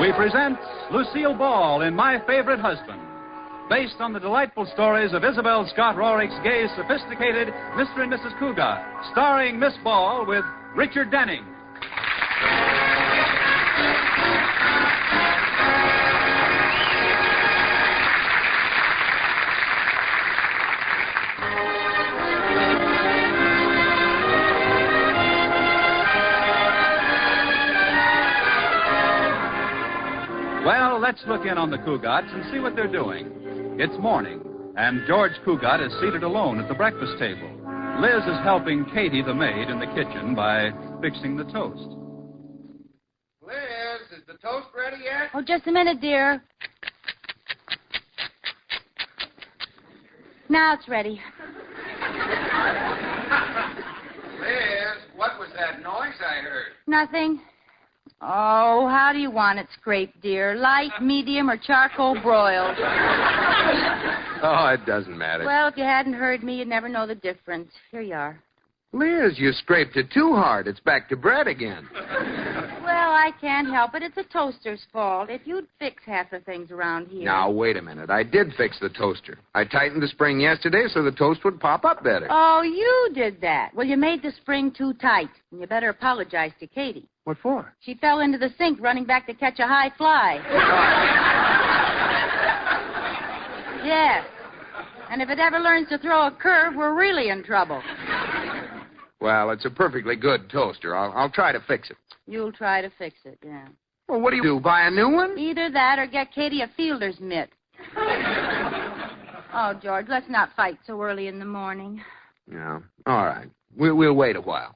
We present Lucille Ball in My Favorite Husband, based on the delightful stories of Isabel Scott Rorick's gay, sophisticated Mr. and Mrs. Cugat, starring Miss Ball with Richard Denning. Well, let's look in on the Cugats and see what they're doing. It's morning, and George Cugat is seated alone at the breakfast table. Liz is helping Katie, the maid, in the kitchen by fixing the toast. Liz, is the toast ready yet? Oh, just a minute, dear. Now it's ready. Liz, what was that noise I heard? Nothing. Oh, how do you want it scraped, dear? Light, medium, or charcoal broiled? Oh, it doesn't matter. Well, if you hadn't heard me, you'd never know the difference. Here you are. Liz, you scraped it too hard. It's back to bread again. Well, I can't help it. It's a toaster's fault. If you'd fix half the things around here. Now, wait a minute. I did fix the toaster. I tightened the spring yesterday so the toast would pop up better. Oh, you did that. Well, you made the spring too tight, and you better apologize to Katie. What for? She fell into the sink running back to catch a high fly. Yes. And if it ever learns to throw a curve, we're really in trouble. Well, it's a perfectly good toaster. I'll try to fix it. You'll try to fix it, yeah. Well, what do you do, buy a new one? Either that or get Katie a fielder's mitt. Oh, George, let's not fight so early in the morning. Yeah, all right. We'll wait a while.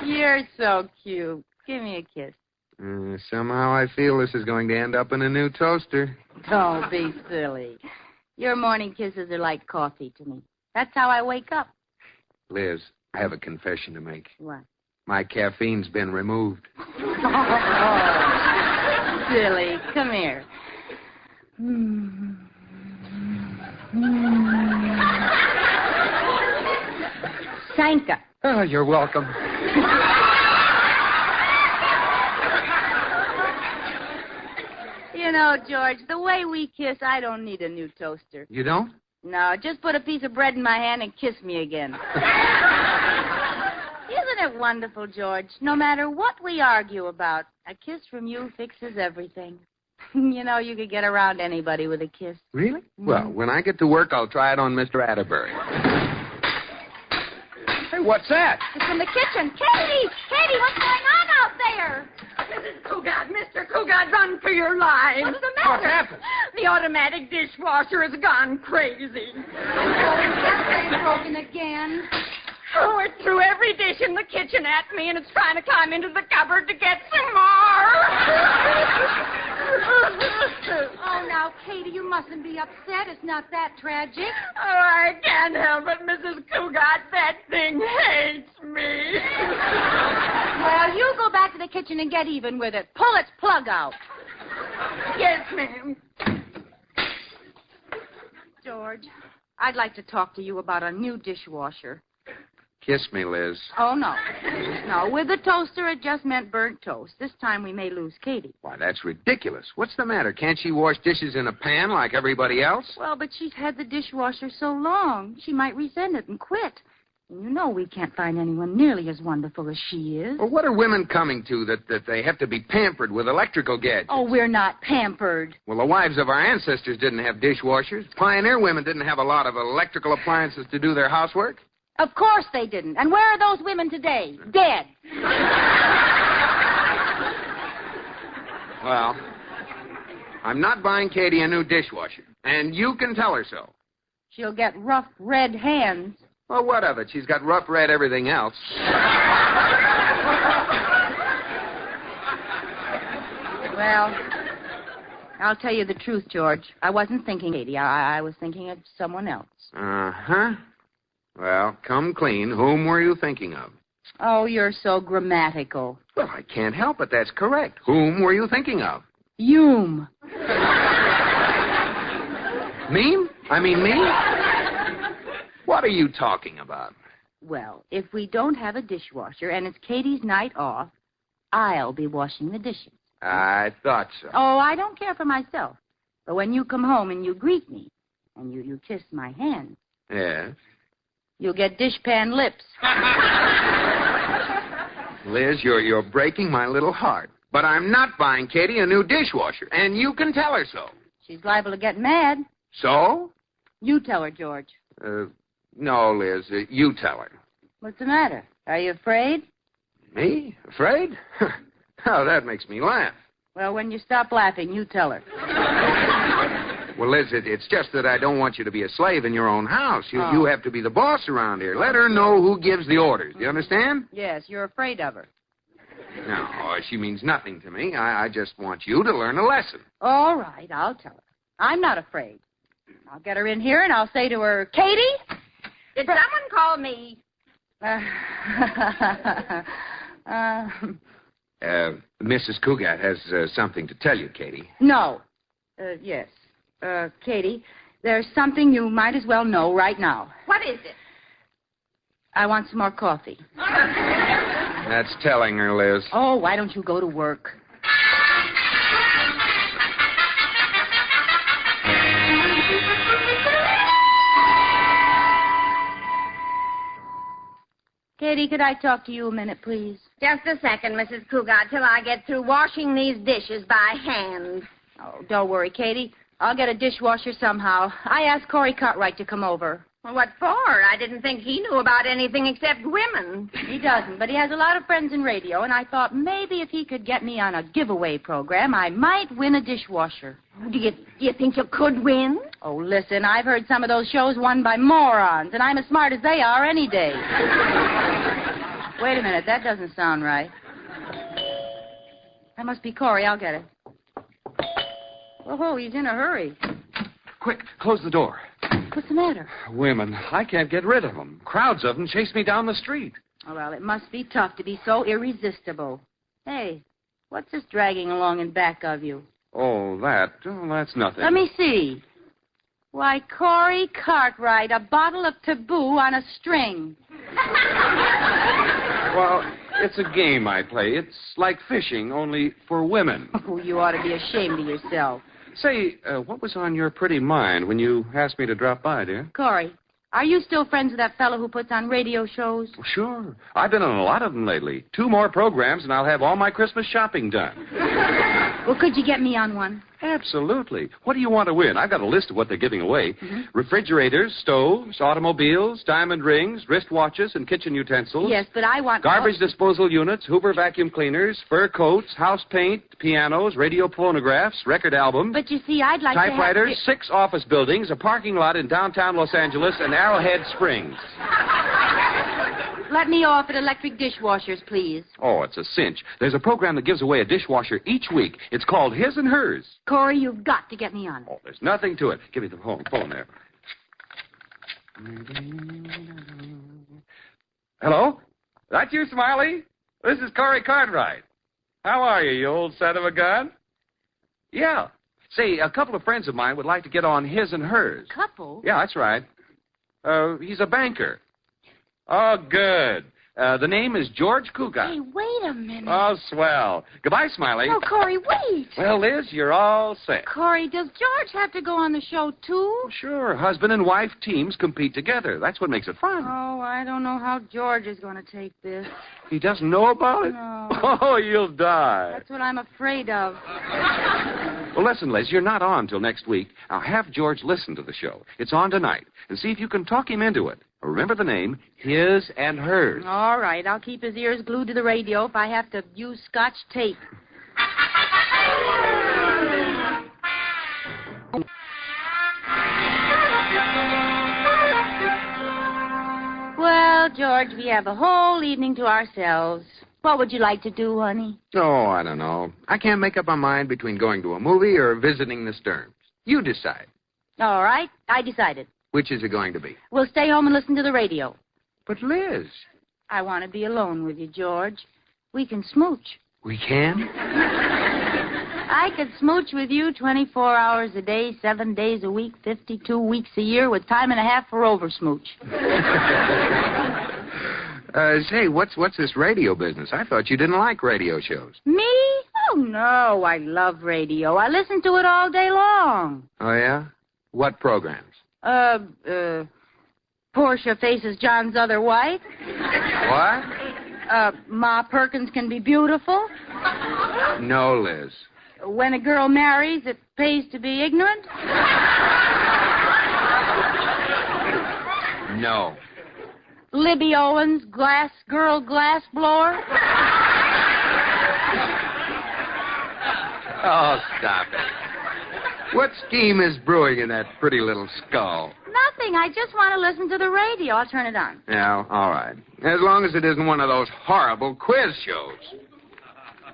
You're so cute. Give me a kiss. Somehow I feel this is going to end up in a new toaster. Don't be silly. Your morning kisses are like coffee to me. That's how I wake up. Liz, I have a confession to make. What? My caffeine's been removed. Oh, silly. Come here. Sanka. Oh, you're welcome. You know, George, the way we kiss, I don't need a new toaster. You don't? No, just put a piece of bread in my hand and kiss me again. Isn't it wonderful, George? No matter what we argue about, a kiss from you fixes everything. You know, you could get around anybody with a kiss. Really? Well, when I get to work, I'll try it on Mr. Atterbury. Hey, what's that? It's in the kitchen. Katie! Katie, what's going on out there? Mrs. Cugat, Mr. Cugat, run for your lives. What's the matter? What happened? The automatic dishwasher has gone crazy. It's broken again. Oh, it threw every dish in the kitchen at me, and it's trying to climb into the cupboard to get some more. Oh, now, Katie, you mustn't be upset. It's not that tragic. Oh, I can't help it, Mrs. Cugat. That thing hates me. Well, you go back to the kitchen and get even with it. Pull its plug out. Yes, ma'am. George, I'd like to talk to you about a new dishwasher. Kiss me, Liz. Oh, no. No, with the toaster, it just meant burnt toast. This time we may lose Katie. Why, that's ridiculous. What's the matter? Can't she wash dishes in a pan like everybody else? Well, but she's had the dishwasher so long, she might resent it and quit. And you know we can't find anyone nearly as wonderful as she is. Well, what are women coming to that they have to be pampered with electrical gadgets? Oh, we're not pampered. Well, the wives of our ancestors didn't have dishwashers. Pioneer women didn't have a lot of electrical appliances to do their housework. Of course they didn't. And where are those women today? Dead. Well, I'm not buying Katie a new dishwasher, and you can tell her so. She'll get rough red hands. Well, what of it? She's got rough red everything else. Well, I'll tell you the truth, George. I wasn't thinking Katie. I was thinking of someone else. Uh-huh. Well, come clean. Whom were you thinking of? Oh, you're so grammatical. Well, I can't help it. That's correct. Whom were you thinking of? Hume. Me? I mean me? What are you talking about? Well, if we don't have a dishwasher and it's Katie's night off, I'll be washing the dishes. I thought so. Oh, I don't care for myself. But when you come home and you greet me, and you kiss my hand, Yes? you'll get dishpan lips. Liz, you're breaking my little heart. But I'm not buying Katie a new dishwasher, and you can tell her so. She's liable to get mad. So? You tell her, George. No, Liz, you tell her. What's the matter? Are you afraid? Me? Afraid? Oh, that makes me laugh. Well, when you stop laughing, you tell her. Well, Liz, it's just that I don't want you to be a slave in your own house. You have to be the boss around here. Let her know who gives the orders. Do you understand? Yes, you're afraid of her. No, she means nothing to me. I just want you to learn a lesson. All right, I'll tell her. I'm not afraid. I'll get her in here, and I'll say to her, Katie? Did someone call me? Mrs. Cugat has something to tell you, Katie. No. Yes. Katie, there's something you might as well know right now. What is it? I want some more coffee. That's telling her, Liz. Oh, why don't you go to work? Katie, could I talk to you a minute, please? Just a second, Mrs. Cugat, till I get through washing these dishes by hand. Oh, don't worry, Katie. I'll get a dishwasher somehow. I asked Corey Cartwright to come over. Well, what for? I didn't think he knew about anything except women. He doesn't, but he has a lot of friends in radio, and I thought maybe if he could get me on a giveaway program, I might win a dishwasher. Do you think you could win? Oh, listen, I've heard some of those shows won by morons, and I'm as smart as they are any day. Wait a minute, that doesn't sound right. That must be Corey. I'll get it. Oh, he's in a hurry. Quick, close the door. What's the matter? Women, I can't get rid of them. Crowds of them chase me down the street. Oh, well, it must be tough to be so irresistible. Hey, what's this dragging along in back of you? Oh, that's nothing. Let me see. Why, Corey Cartwright, a bottle of Taboo on a string. Well, it's a game I play. It's like fishing, only for women. Oh, you ought to be ashamed of yourself. Say, what was on your pretty mind when you asked me to drop by, dear? Corey, are you still friends with that fellow who puts on radio shows? Well, sure. I've been on a lot of them lately. 2 more programs, and I'll have all my Christmas shopping done. Well, could you get me on one? Absolutely. What do you want to win? I've got a list of what they're giving away. Mm-hmm. Refrigerators, stoves, automobiles, diamond rings, wristwatches, and kitchen utensils. Yes, but I want... Garbage disposal units, Hoover vacuum cleaners, fur coats, house paint, pianos, radio phonographs, record albums. But you see, I'd like typewriters, to have... 6 office buildings, a parking lot in downtown Los Angeles, and Arrowhead Springs. Let me off at electric dishwashers, please. Oh, it's a cinch. There's a program that gives away a dishwasher each week. It's called His and Hers. Corey, you've got to get me on it. Oh, there's nothing to it. Give me the phone there. Hello? That you, Smiley? This is Corey Cartwright. How are you, you old son of a gun? Yeah. Say, a couple of friends of mine would like to get on His and Hers. Couple? Yeah, that's right. He's a banker. Oh, good. The name is George Cugat. Hey, wait a minute. Oh, swell. Goodbye, Smiley. Oh, Corey, wait. Well, Liz, you're all set. Corey, does George have to go on the show, too? Oh, sure. Husband and wife teams compete together. That's what makes it fun. Oh, I don't know how George is going to take this. He doesn't know about it? No. Oh, you'll die. That's what I'm afraid of. Well, listen, Liz, you're not on till next week. Now, have George listen to the show. It's on tonight. And see if you can talk him into it. Remember the name, His and Hers. All right, I'll keep his ears glued to the radio if I have to use Scotch tape. Well, George, we have a whole evening to ourselves. What would you like to do, honey? Oh, I don't know. I can't make up my mind between going to a movie or visiting the Stearns. You decide. All right, I decided. Which is it going to be? We'll stay home and listen to the radio. But, Liz. I want to be alone with you, George. We can smooch. We can? I could smooch with you 24 hours a day, 7 days a week, 52 weeks a year, with time and a half for over-smooch. Say, what's this radio business? I thought you didn't like radio shows. Me? Oh, no, I love radio. I listen to it all day long. Oh, yeah? What programs? Portia Faces John's Other Wife. What? Ma Perkins Can Be Beautiful. No, Liz. When a girl marries, it pays to be ignorant. No. Libby Owens, Glass Girl Glass Blower. Oh, stop it. What scheme is brewing in that pretty little skull? Nothing. I just want to listen to the radio. I'll turn it on. Yeah, all right. As long as it isn't one of those horrible quiz shows.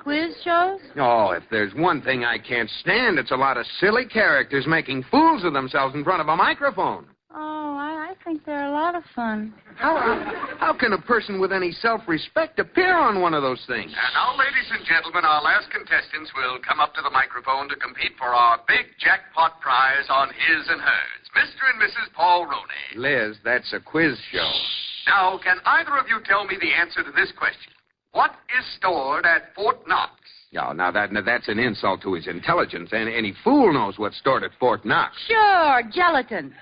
Quiz shows? Oh, if there's one thing I can't stand, it's a lot of silly characters making fools of themselves in front of a microphone. Oh, I think they're a lot of fun. How can a person with any self-respect appear on one of those things? And now, ladies and gentlemen, our last contestants will come up to the microphone to compete for our big jackpot prize on His and Hers. Mr. and Mrs. Paul Roney. Liz, that's a quiz show. Now, can either of you tell me the answer to this question? What is stored at Fort Knox? Yeah, now that's an insult to his intelligence, and any fool knows what's stored at Fort Knox. Sure, gelatin.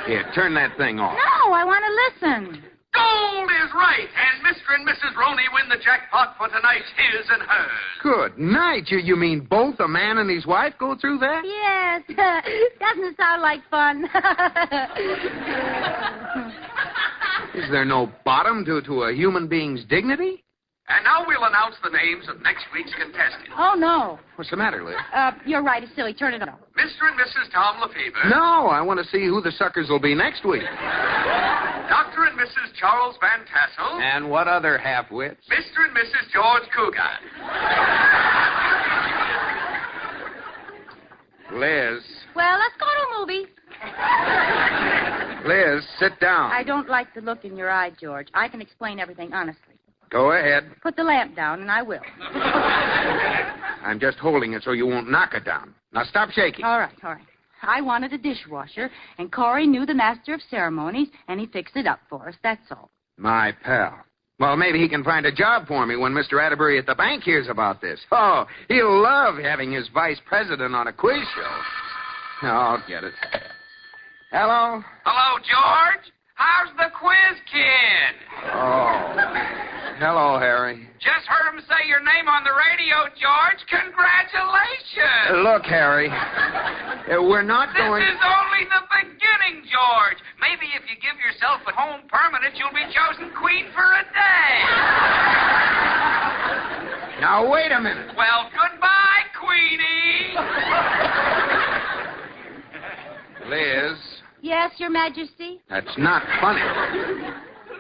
Here, turn that thing off. No, I want to listen. Gold is right, and Mr. and Mrs. Roney win the jackpot for tonight's His and Hers. Good night. You mean both a man and his wife go through that? Yes. Doesn't it sound like fun? Is there no bottom to a human being's dignity? And now we'll announce the names of next week's contestants. Oh, no. What's the matter, Liz? You're right. It's silly. Turn it on. Mr. and Mrs. Tom Lefevre. No, I want to see who the suckers will be next week. Dr. and Mrs. Charles Van Tassel. And what other half-wits? Mr. and Mrs. George Cugat. Liz. Well, let's go to a movie. Liz, sit down. I don't like the look in your eye, George. I can explain everything honestly. Go ahead. Put the lamp down, and I will. I'm just holding it so you won't knock it down. Now stop shaking. All right. I wanted a dishwasher, and Corey knew the master of ceremonies, and he fixed it up for us. That's all. My pal. Well, maybe he can find a job for me when Mr. Atterbury at the bank hears about this. Oh, he'll love having his vice president on a quiz show. Oh, I'll get it. Hello? Hello, George. How's the quiz kid? Oh. Hello, Harry. Just heard him say your name on the radio, George. Congratulations. Look, Harry, we're not going... This is only the beginning, George. Maybe if you give yourself a home permanent, you'll be chosen queen for a day. Now, wait a minute. Well, goodbye, Queenie. Liz. Yes, Your Majesty? That's not funny.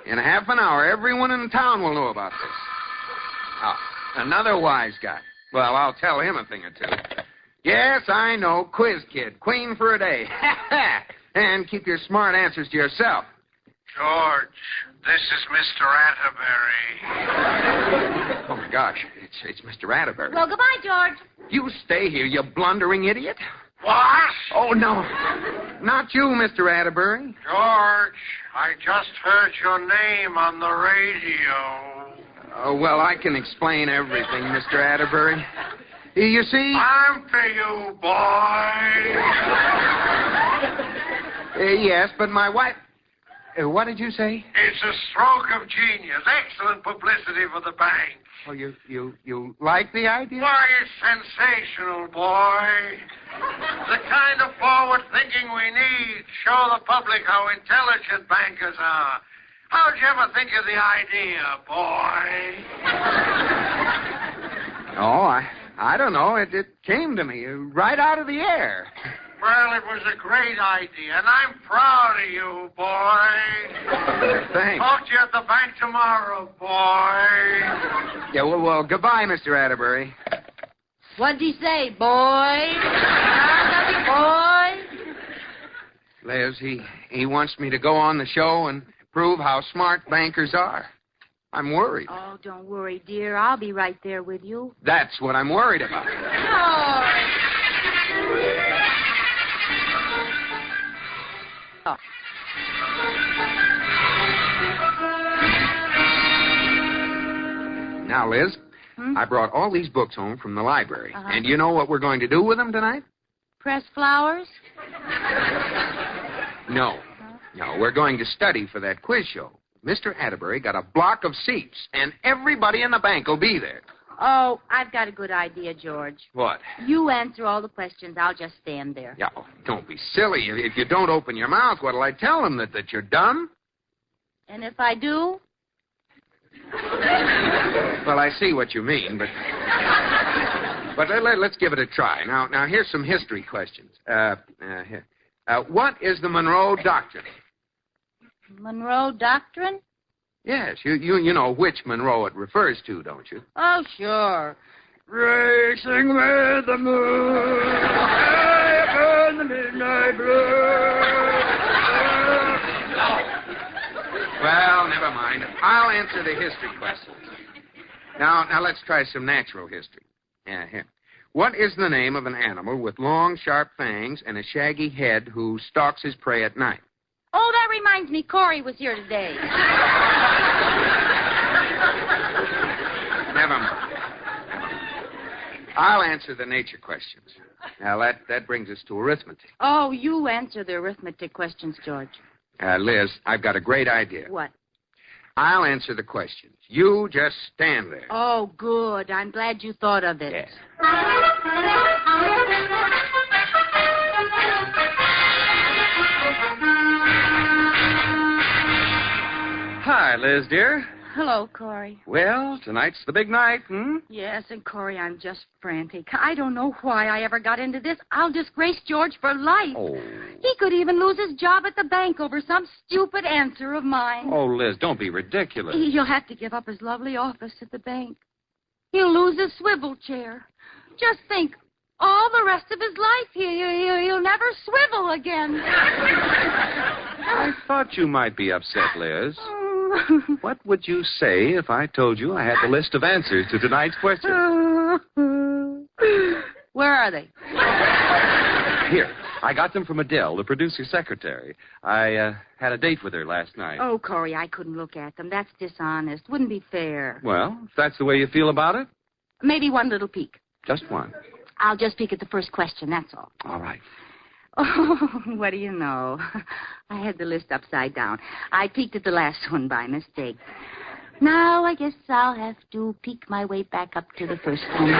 In half an hour, everyone in town will know about this. Oh, another wise guy. Well, I'll tell him a thing or two. Yes, I know. Quiz kid. Queen for a day. And keep your smart answers to yourself. George, this is Mr. Atterbury. Oh, my gosh. It's Mr. Atterbury. Well, goodbye, George. You stay here, you blundering idiot. What? Oh, no. Not you, Mr. Atterbury. George, I just heard your name on the radio. Well, I can explain everything, Mr. Atterbury. You see... I'm for you, boy. Yes, but my wife... what did you say? It's a stroke of genius. Excellent publicity for the bank. Oh, you like the idea? Why, it's sensational, boy. The kind of forward thinking we need. Show the public how intelligent bankers are. How'd you ever think of the idea, boy? Oh, I don't know. It came to me right out of the air. Well, it was a great idea, and I'm proud of you, boy. Thanks. Talk to you at the bank tomorrow, boy. Yeah, well, goodbye, Mr. Atterbury. What'd he say, boy? Boy? Liz, he wants me to go on the show and prove how smart bankers are. I'm worried. Oh, don't worry, dear. I'll be right there with you. That's what I'm worried about. Oh. Now, Liz, I brought all these books home from the library. Uh-huh. And you know what we're going to do with them tonight? Press flowers? No. No, we're going to study for that quiz show. Mr. Atterbury got a block of seats, and everybody in the bank will be there. Oh, I've got a good idea, George. What? You answer all the questions. I'll just stand there. Yeah, don't be silly. If you don't open your mouth, what'll I tell them, that you're dumb? And if I do? Well, I see what you mean, but let's give it a try. Now here's some history questions. Here. What is the Monroe Doctrine? Monroe Doctrine? Yes, you know which Monroe it refers to, don't you? Oh, sure. Racing with the moon, high upon the midnight blue. Well, never mind. I'll answer the history questions. Now let's try some natural history. Here. What is the name of an animal with long, sharp fangs and a shaggy head who stalks his prey at night? Oh, that reminds me, Corey was here today. Never mind. I'll answer the nature questions. Now, that brings us to arithmetic. Oh, you answer the arithmetic questions, George. Liz, I've got a great idea. What? I'll answer the questions. You just stand there. Oh, good. I'm glad you thought of it. Yes. Hi, Liz, dear. Hello, Corey. Well, tonight's the big night, Yes, and Corey, I'm just frantic. I don't know why I ever got into this. I'll disgrace George for life. Oh. He could even lose his job at the bank over some stupid answer of mine. Oh, Liz, don't be ridiculous. He'll have to give up his lovely office at the bank. He'll lose his swivel chair. Just think, all the rest of his life, he'll never swivel again. I thought you might be upset, Liz. What would you say if I told you I had the list of answers to tonight's question? Where are they? Here, I got them from Adele, the producer's secretary. I had a date with her last night. Oh, Corey, I couldn't look at them. That's dishonest. Wouldn't be fair. Well, if that's the way you feel about it, Maybe one little peek. just one. I'll just peek at the first question, that's all. All right. Oh, what do you know? I had the list upside down. I peeked at the last one by mistake. Now I guess I'll have to peek my way back up to the first one.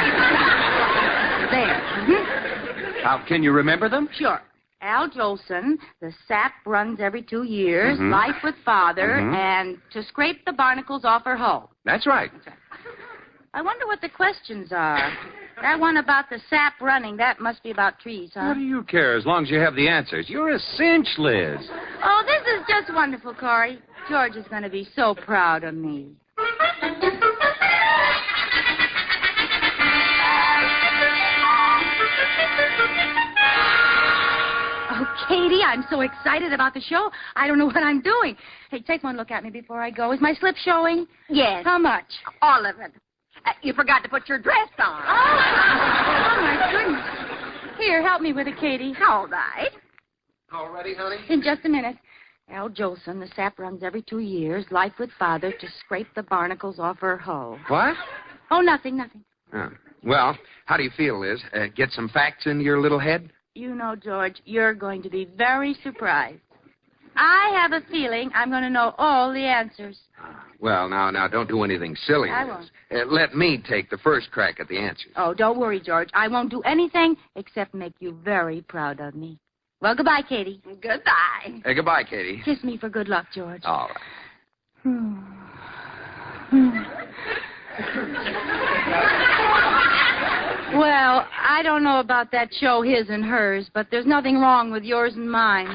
There. Mm-hmm. Now, can you remember them? Sure. Al Jolson, the sap runs every 2 years, Life with Father, and to scrape the barnacles off her hoe. That's right. I wonder what the questions are. That one about the sap running, that must be about trees, huh? What do you care as long as you have the answers? You're a cinch, Liz. Oh, this is just wonderful, Corey. George is going to be so proud of me. Oh, Katie, I'm so excited about the show. I don't know what I'm doing. Hey, take one look at me before I go. Is my slip showing? Yes. How much? All of it. You forgot to put your dress on. Oh, my goodness. Here, help me with it, Katie. All right. All ready, honey? In just a minute. Al Jolson, the sap runs every 2 years, Life with Father, to scrape the barnacles off her hoe. What? Oh, nothing. Oh. Well, how do you feel, Liz? Get some facts into your little head? You know, George, you're going to be very surprised. I have a feeling I'm going to know all the answers. Well, now, don't do anything silly, I Liz. Let me take the first crack at the answers. Oh, don't worry, George. I won't do anything except make you very proud of me. Well, goodbye, Katie. Goodbye. Hey, goodbye, Katie. Kiss me for good luck, George. All right. Well, I don't know about that show, His and Hers, but there's nothing wrong with yours and mine.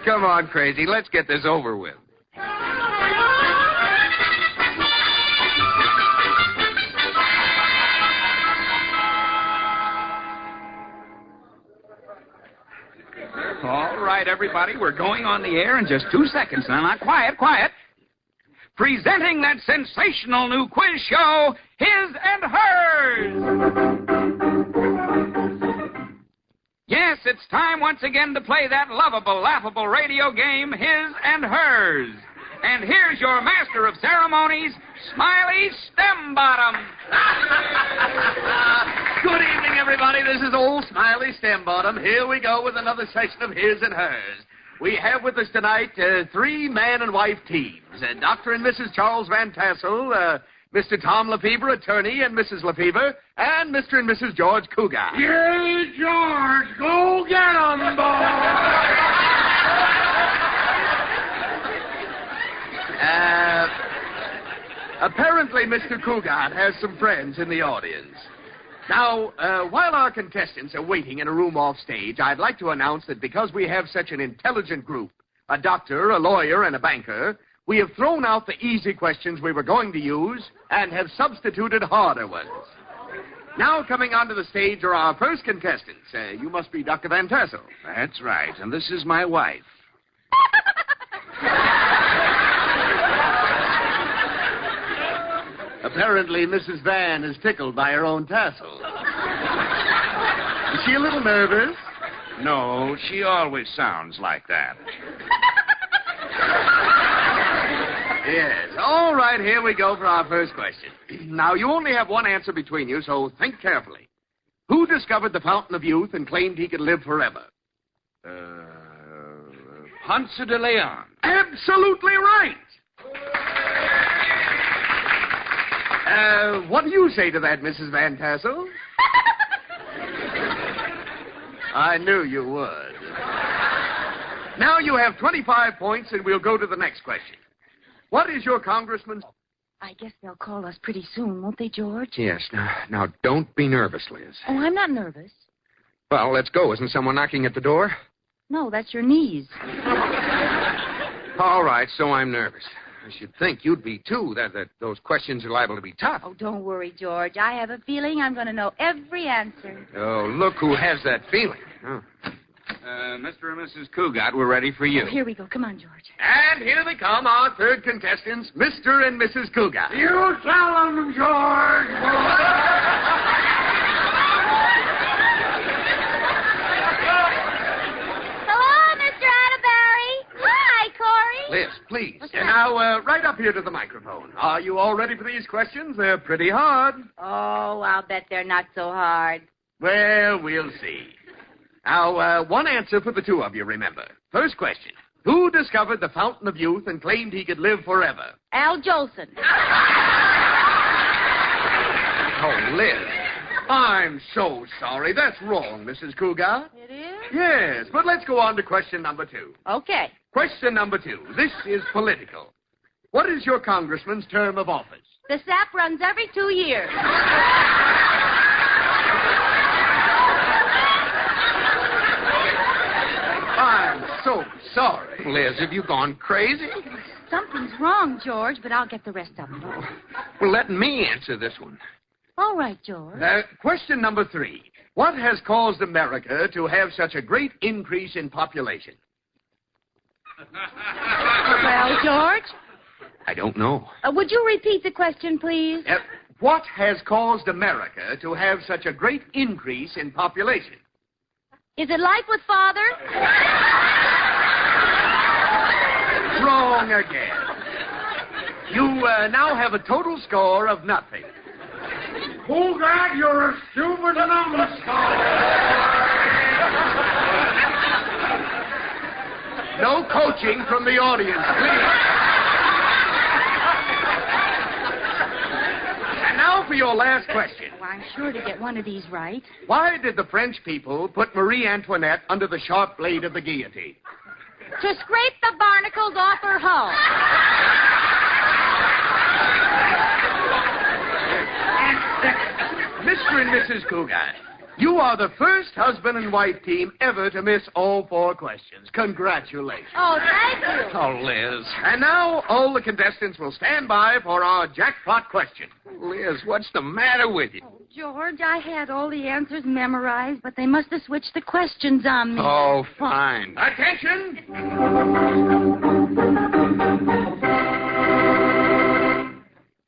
Come on, crazy. Let's get this over with. All right, everybody, we're going on the air in just 2 seconds now. Now, quiet. Presenting that sensational new quiz show, His and Hers. Yes, it's time once again to play that lovable, laughable radio game, His and Hers. And here's your master of ceremonies, Smiley Stembottom. Good evening, everybody. This is old Smiley Stembottom. Here we go with another session of His and Hers. We have with us tonight 3 man and wife teams. Dr. and Mrs. Charles Van Tassel, Mr. Tom Lefevre, attorney, and Mrs. Lefevre, and Mr. and Mrs. George Cugat. Yay, George. Go get 'em, boy. Apparently, Mr. Cugat has some friends in the audience. Now, while our contestants are waiting in a room off stage, I'd like to announce that because we have such an intelligent group, a doctor, a lawyer, and a banker, we have thrown out the easy questions we were going to use and have substituted harder ones. Now coming onto the stage are our first contestants. You must be Dr. Van Tassel. That's right, and this is my wife. Apparently, Mrs. Van is tickled by her own tassel. Is she a little nervous? No, she always sounds like that. Yes. All right, here we go for our first question. Now, you only have one answer between you, so think carefully. Who discovered the fountain of youth and claimed he could live forever? Ponce de Leon. Absolutely right. What do you say to that, Mrs. Van Tassel? I knew you would. Now you have 25 points, and we'll go to the next question. What is your congressman's... I guess they'll call us pretty soon, won't they, George? Yes, now don't be nervous, Liz. Oh, I'm not nervous. Well, let's go. Isn't someone knocking at the door? No, that's your knees. All right, so I'm nervous. I should think you'd be, too, that those questions are liable to be tough. Oh, don't worry, George. I have a feeling I'm going to know every answer. Oh, look who has that feeling. Oh. Mr. and Mrs. Cugat, we're ready for you. Oh, here we go. Come on, George. And here they come, our third contestants, Mr. and Mrs. Cugat. You tell 'em, George. Hello, Mr. Atterbury. Hi, Corey. Liz, please. And now, right up here to the microphone. Are you all ready for these questions? They're pretty hard. Oh, I'll bet they're not so hard. Well, we'll see. Now, one answer for the two of you, remember. First question. Who discovered the fountain of youth and claimed he could live forever? Al Jolson. Oh, Liz. I'm so sorry. That's wrong, Mrs. Cugat. It is? Yes, but let's go on to question number 2. Okay. Question number 2. This is political. What is your congressman's term of office? The sap runs every 2 years. I'm so sorry. Liz, have you gone crazy? Something's wrong, George, but I'll get the rest of them. Well, let me answer this one. All right, George. Question number 3. What has caused America to have such a great increase in population? Well, George? I don't know. Would you repeat the question, please? What has caused America to have such a great increase in population? Is it life with Father? Wrong again. You now have a total score of nothing. Cugat, you're a stupid numbskull. No coaching from the audience, please. And now for your last question. Oh, I'm sure to get one of these right. Why did the French people put Marie Antoinette under the sharp blade of the guillotine? To scrape the barnacles off her hull. Mr. and Mrs. Cugat, you are the first husband and wife team ever to miss all 4 questions. Congratulations. Oh, thank you. Oh, Liz. And now all the contestants will stand by for our jackpot question. Liz, what's the matter with you? Oh, George, I had all the answers memorized, but they must have switched the questions on me. Oh, fine. Attention!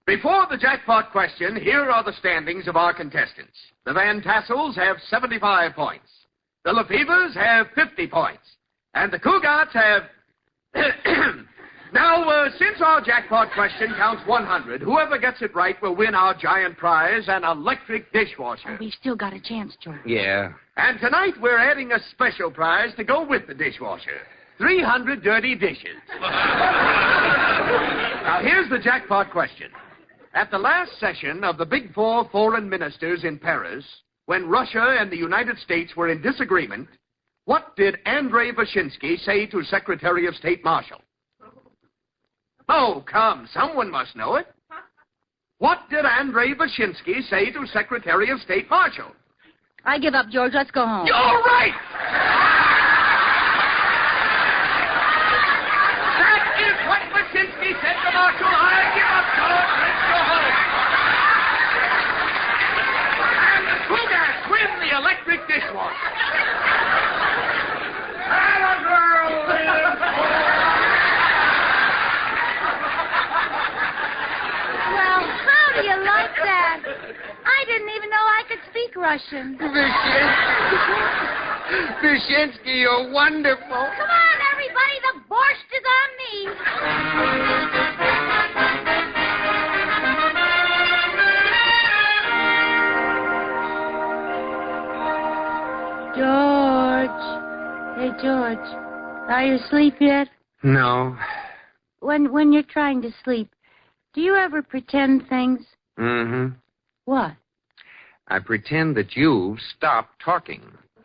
Before the jackpot question, here are the standings of our contestants. The Van Tassels have 75 points. The Lefevres have 50 points. And the Cugats have... Now, Now, since our jackpot question counts 100, whoever gets it right will win our giant prize, an electric dishwasher. Oh, we've still got a chance, George. Yeah. And tonight we're adding a special prize to go with the dishwasher. 300 dirty dishes. Now, here's the jackpot question. At the last session of the Big Four foreign ministers in Paris, when Russia and the United States were in disagreement, what did Andrei Vyshinsky say to Secretary of State Marshall? Oh, come, someone must know it. What did Andrei Vyshinsky say to Secretary of State Marshall? I give up, George. Let's go home. You're right! That is what Vyshinsky said to Marshall. I give up, George. Let's go home. And the Cugats win the electric dishwasher. And a girl lives. Well, how do you like that? I didn't even know I could speak Russian. Vyshinsky, you're wonderful. Come on, everybody. The borscht is on me. George. Hey, George. Are you asleep yet? No. When you're trying to sleep, do you ever pretend things? Mm-hmm. What? I pretend that you've stopped talking.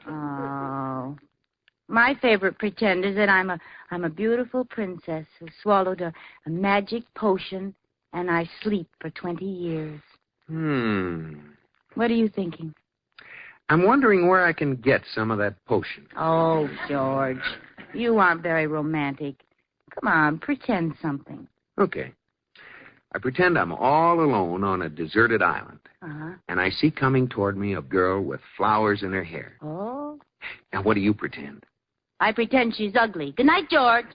Oh. My favorite pretend is that I'm a beautiful princess who swallowed a magic potion and I sleep for 20 years. What are you thinking? I'm wondering where I can get some of that potion. Oh, George. You aren't very romantic. Come on, pretend something. Okay. I pretend I'm all alone on a deserted island. Uh-huh. And I see coming toward me a girl with flowers in her hair. Oh? Now, what do you pretend? I pretend she's ugly. Good night, George.